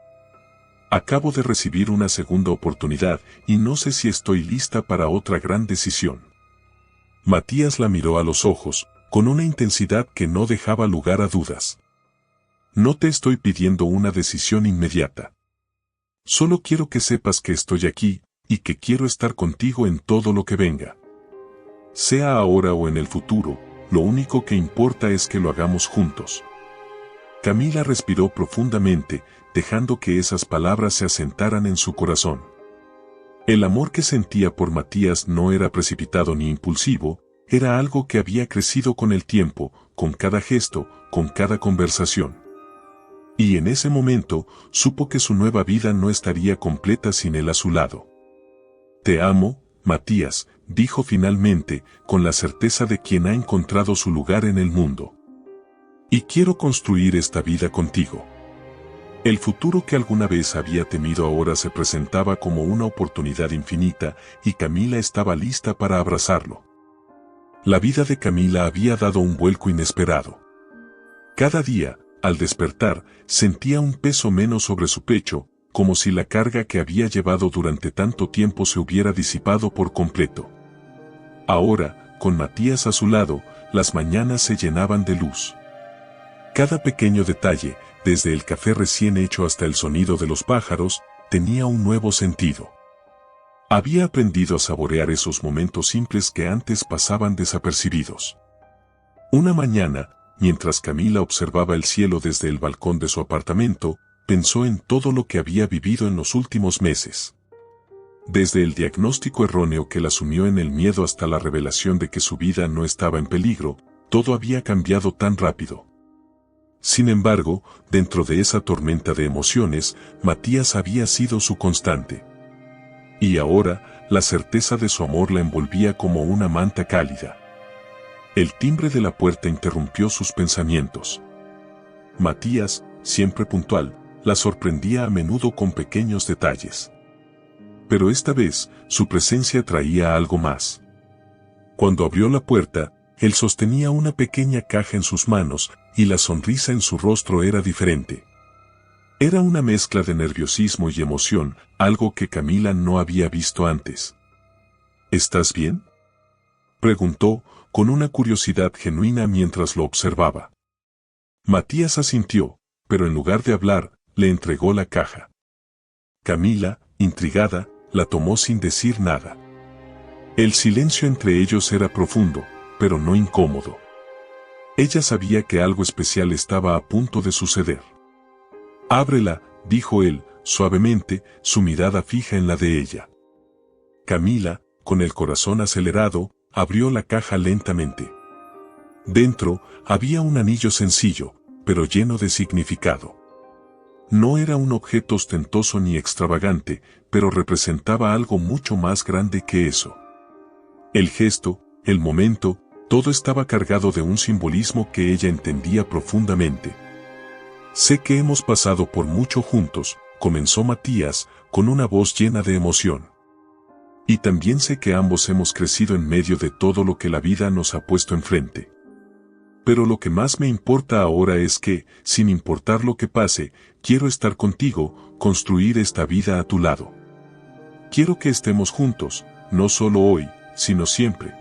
Acabo de recibir una segunda oportunidad y no sé si estoy lista para otra gran decisión. Matías la miró a los ojos, con una intensidad que no dejaba lugar a dudas. No te estoy pidiendo una decisión inmediata. Solo quiero que sepas que estoy aquí, y que quiero estar contigo en todo lo que venga. Sea ahora o en el futuro, lo único que importa es que lo hagamos juntos. Camila respiró profundamente, dejando que esas palabras se asentaran en su corazón. El amor que sentía por Matías no era precipitado ni impulsivo, era algo que había crecido con el tiempo, con cada gesto, con cada conversación. Y en ese momento, supo que su nueva vida no estaría completa sin él a su lado. Te amo, Matías, dijo finalmente, con la certeza de quien ha encontrado su lugar en el mundo. Y quiero construir esta vida contigo. El futuro que alguna vez había temido ahora se presentaba como una oportunidad infinita, y Camila estaba lista para abrazarlo. La vida de Camila había dado un vuelco inesperado. Cada día, al despertar, sentía un peso menos sobre su pecho, como si la carga que había llevado durante tanto tiempo se hubiera disipado por completo. Ahora, con Matías a su lado, las mañanas se llenaban de luz. Cada pequeño detalle, desde el café recién hecho hasta el sonido de los pájaros, tenía un nuevo sentido. Había aprendido a saborear esos momentos simples que antes pasaban desapercibidos. Una mañana, mientras Camila observaba el cielo desde el balcón de su apartamento, pensó en todo lo que había vivido en los últimos meses. Desde el diagnóstico erróneo que la sumió en el miedo hasta la revelación de que su vida no estaba en peligro, todo había cambiado tan rápido. Sin embargo, dentro de esa tormenta de emociones, Matías había sido su constante. Y ahora, la certeza de su amor la envolvía como una manta cálida. El timbre de la puerta interrumpió sus pensamientos. Matías, siempre puntual, la sorprendía a menudo con pequeños detalles. Pero esta vez, su presencia traía algo más. Cuando abrió la puerta, él sostenía una pequeña caja en sus manos, y la sonrisa en su rostro era diferente. Era una mezcla de nerviosismo y emoción, algo que Camila no había visto antes. ¿Estás bien?, preguntó, con una curiosidad genuina mientras lo observaba. Matías asintió, pero en lugar de hablar, le entregó la caja. Camila, intrigada, la tomó sin decir nada. El silencio entre ellos era profundo, pero no incómodo. Ella sabía que algo especial estaba a punto de suceder. Ábrela, dijo él, suavemente, su mirada fija en la de ella. Camila, con el corazón acelerado, abrió la caja lentamente. Dentro, había un anillo sencillo, pero lleno de significado. No era un objeto ostentoso ni extravagante, pero representaba algo mucho más grande que eso. El gesto, el momento, todo estaba cargado de un simbolismo que ella entendía profundamente. Sé que hemos pasado por mucho juntos, comenzó Matías, con una voz llena de emoción. Y también sé que ambos hemos crecido en medio de todo lo que la vida nos ha puesto enfrente. Pero lo que más me importa ahora es que, sin importar lo que pase, quiero estar contigo, construir esta vida a tu lado. Quiero que estemos juntos, no solo hoy, sino siempre.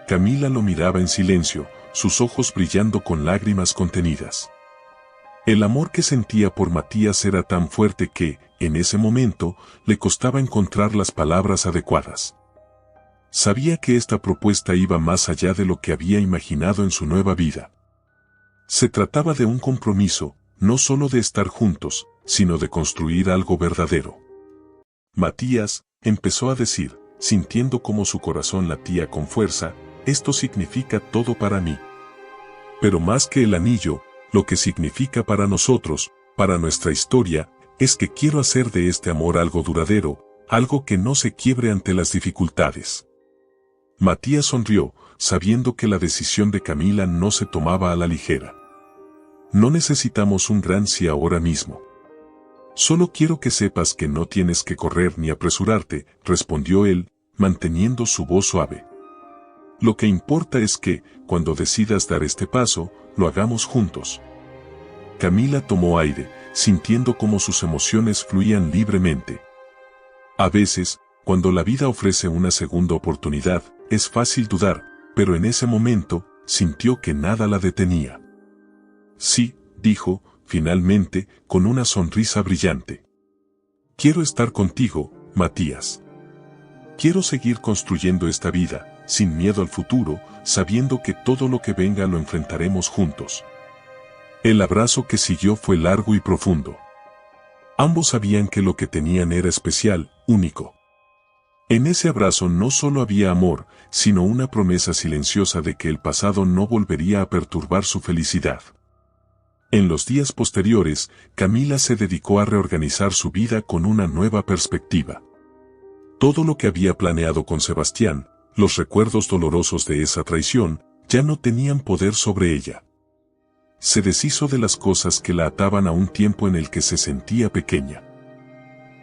Camila lo miraba en silencio, sus ojos brillando con lágrimas contenidas. El amor que sentía por Matías era tan fuerte que, en ese momento, le costaba encontrar las palabras adecuadas. Sabía que esta propuesta iba más allá de lo que había imaginado en su nueva vida. Se trataba de un compromiso, no solo de estar juntos, sino de construir algo verdadero. Matías, empezó a decir, sintiendo cómo su corazón latía con fuerza, esto significa todo para mí. Pero más que el anillo, lo que significa para nosotros, para nuestra historia, es que quiero hacer de este amor algo duradero, algo que no se quiebre ante las dificultades. Matías sonrió, sabiendo que la decisión de Camila no se tomaba a la ligera. No necesitamos un gran sí ahora mismo. Solo quiero que sepas que no tienes que correr ni apresurarte, respondió él, manteniendo su voz suave. Lo que importa es que, cuando decidas dar este paso, lo hagamos juntos. Camila tomó aire, sintiendo cómo sus emociones fluían libremente. A veces, cuando la vida ofrece una segunda oportunidad, es fácil dudar, pero en ese momento, sintió que nada la detenía. Sí, dijo, finalmente, con una sonrisa brillante. Quiero estar contigo, Matías. Quiero seguir construyendo esta vida, sin miedo al futuro, sabiendo que todo lo que venga lo enfrentaremos juntos. El abrazo que siguió fue largo y profundo. Ambos sabían que lo que tenían era especial, único. En ese abrazo no solo había amor, sino una promesa silenciosa de que el pasado no volvería a perturbar su felicidad. En los días posteriores, Camila se dedicó a reorganizar su vida con una nueva perspectiva. Todo lo que había planeado con Sebastián, los recuerdos dolorosos de esa traición, ya no tenían poder sobre ella. Se deshizo de las cosas que la ataban a un tiempo en el que se sentía pequeña.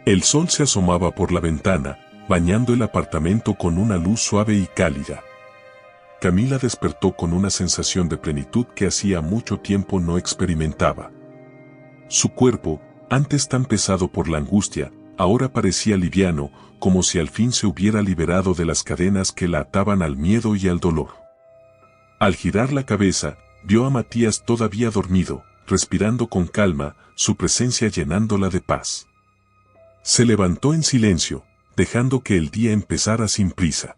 El sol se asomaba por la ventana, bañando el apartamento con una luz suave y cálida. Camila despertó con una sensación de plenitud que hacía mucho tiempo no experimentaba. Su cuerpo, antes tan pesado por la angustia, ahora parecía liviano, como si al fin se hubiera liberado de las cadenas que la ataban al miedo y al dolor. Al girar la cabeza, vio a Matías todavía dormido, respirando con calma, su presencia llenándola de paz. Se levantó en silencio, dejando que el día empezara sin prisa.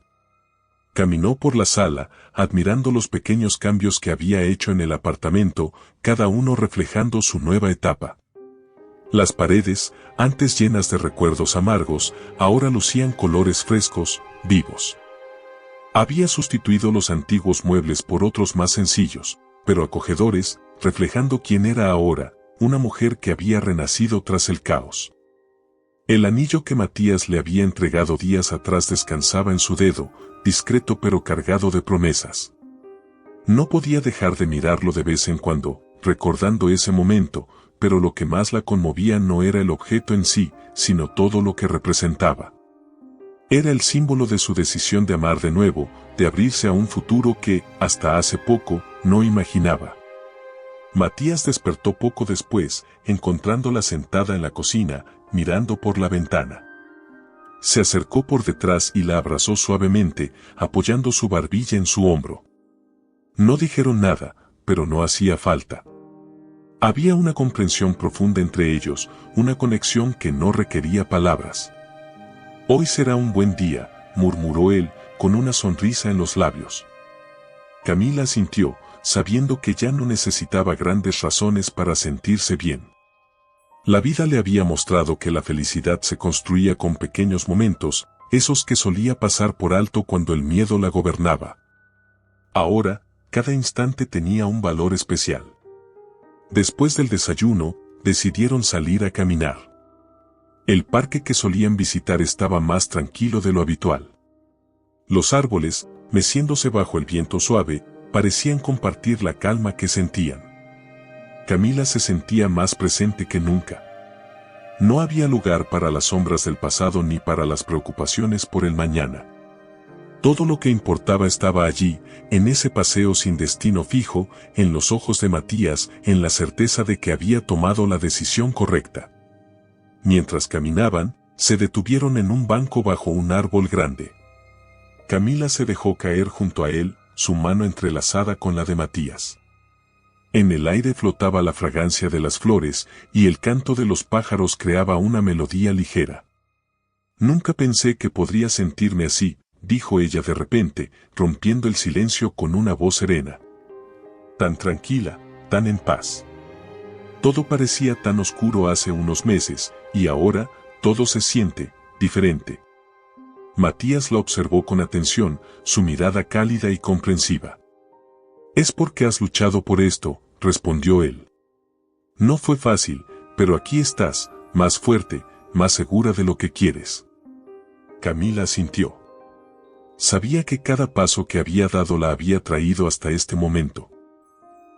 Caminó por la sala, admirando los pequeños cambios que había hecho en el apartamento, cada uno reflejando su nueva etapa. Las paredes, antes llenas de recuerdos amargos, ahora lucían colores frescos, vivos. Había sustituido los antiguos muebles por otros más sencillos, pero acogedores, reflejando quién era ahora, una mujer que había renacido tras el caos. El anillo que Matías le había entregado días atrás descansaba en su dedo, discreto pero cargado de promesas. No podía dejar de mirarlo de vez en cuando, recordando ese momento, pero lo que más la conmovía no era el objeto en sí, sino todo lo que representaba. Era el símbolo de su decisión de amar de nuevo, de abrirse a un futuro que, hasta hace poco, no imaginaba. Matías despertó poco después, encontrándola sentada en la cocina, mirando por la ventana. Se acercó por detrás y la abrazó suavemente, apoyando su barbilla en su hombro. No dijeron nada, pero no hacía falta. Había una comprensión profunda entre ellos, una conexión que no requería palabras. Hoy será un buen día, murmuró él, con una sonrisa en los labios. Camila sintió, sabiendo que ya no necesitaba grandes razones para sentirse bien. La vida le había mostrado que la felicidad se construía con pequeños momentos, esos que solía pasar por alto cuando el miedo la gobernaba. Ahora, cada instante tenía un valor especial. Después del desayuno, decidieron salir a caminar. El parque que solían visitar estaba más tranquilo de lo habitual. Los árboles, meciéndose bajo el viento suave, parecían compartir la calma que sentían. Camila se sentía más presente que nunca. No había lugar para las sombras del pasado ni para las preocupaciones por el mañana. Todo lo que importaba estaba allí, en ese paseo sin destino fijo, en los ojos de Matías, en la certeza de que había tomado la decisión correcta. Mientras caminaban, se detuvieron en un banco bajo un árbol grande. Camila se dejó caer junto a él, su mano entrelazada con la de Matías. En el aire flotaba la fragancia de las flores y el canto de los pájaros creaba una melodía ligera. Nunca pensé que podría sentirme así, dijo ella de repente, rompiendo el silencio con una voz serena. Tan tranquila, tan en paz. Todo parecía tan oscuro hace unos meses, y ahora, todo se siente diferente. Matías la observó con atención, su mirada cálida y comprensiva. «Es porque has luchado por esto», respondió él. «No fue fácil, pero aquí estás, más fuerte, más segura de lo que quieres». Camila asintió. Sabía que cada paso que había dado la había traído hasta este momento.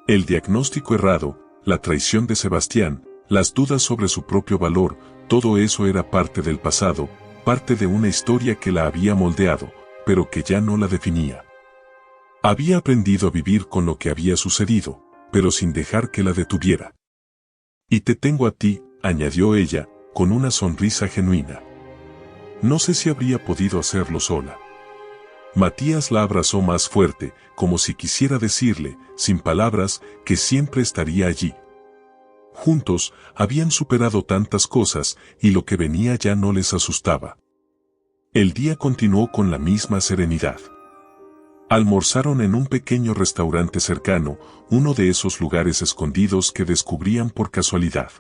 El diagnóstico errado, la traición de Sebastián, las dudas sobre su propio valor, todo eso era parte del pasado, parte de una historia que la había moldeado, pero que ya no la definía. Había aprendido a vivir con lo que había sucedido, pero sin dejar que la detuviera. «Y te tengo a ti», añadió ella, con una sonrisa genuina. No sé si habría podido hacerlo sola. Matías la abrazó más fuerte, como si quisiera decirle, sin palabras, que siempre estaría allí. Juntos, habían superado tantas cosas, y lo que venía ya no les asustaba. El día continuó con la misma serenidad. Almorzaron en un pequeño restaurante cercano, uno de esos lugares escondidos que descubrían por casualidad.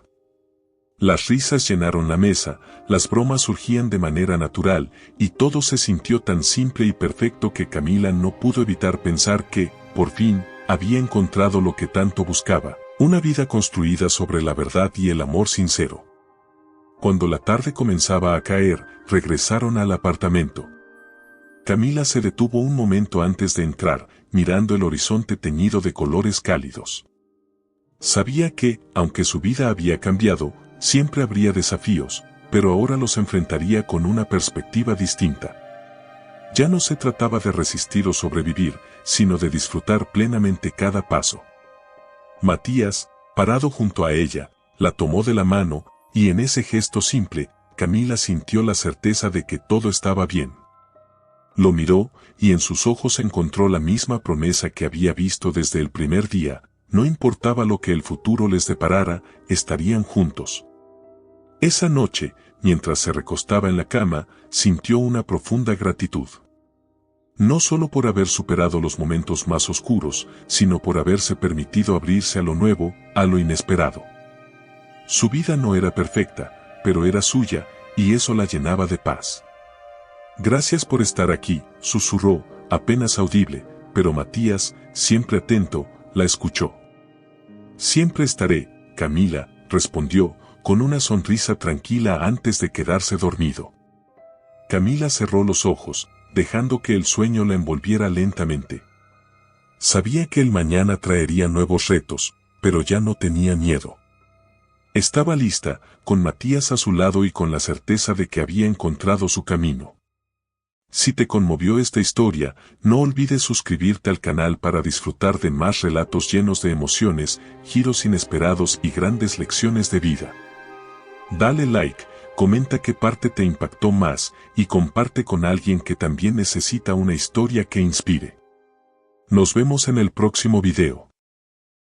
Las risas llenaron la mesa, las bromas surgían de manera natural, y todo se sintió tan simple y perfecto que Camila no pudo evitar pensar que, por fin, había encontrado lo que tanto buscaba, una vida construida sobre la verdad y el amor sincero. Cuando la tarde comenzaba a caer, regresaron al apartamento. Camila se detuvo un momento antes de entrar, mirando el horizonte teñido de colores cálidos. Sabía que, aunque su vida había cambiado, siempre habría desafíos, pero ahora los enfrentaría con una perspectiva distinta. Ya no se trataba de resistir o sobrevivir, sino de disfrutar plenamente cada paso. Matías, parado junto a ella, la tomó de la mano, y en ese gesto simple, Camila sintió la certeza de que todo estaba bien. Lo miró, y en sus ojos encontró la misma promesa que había visto desde el primer día: no importaba lo que el futuro les deparara, estarían juntos. Esa noche, mientras se recostaba en la cama, sintió una profunda gratitud. No solo por haber superado los momentos más oscuros, sino por haberse permitido abrirse a lo nuevo, a lo inesperado. Su vida no era perfecta, pero era suya, y eso la llenaba de paz. «Gracias por estar aquí», susurró, apenas audible, pero Matías, siempre atento, la escuchó. «Siempre estaré», Camila, respondió, con una sonrisa tranquila antes de quedarse dormido. Camila cerró los ojos, dejando que el sueño la envolviera lentamente. Sabía que el mañana traería nuevos retos, pero ya no tenía miedo. Estaba lista, con Matías a su lado y con la certeza de que había encontrado su camino. Si te conmovió esta historia, no olvides suscribirte al canal para disfrutar de más relatos llenos de emociones, giros inesperados y grandes lecciones de vida. Dale like, comenta qué parte te impactó más y comparte con alguien que también necesita una historia que inspire. Nos vemos en el próximo video.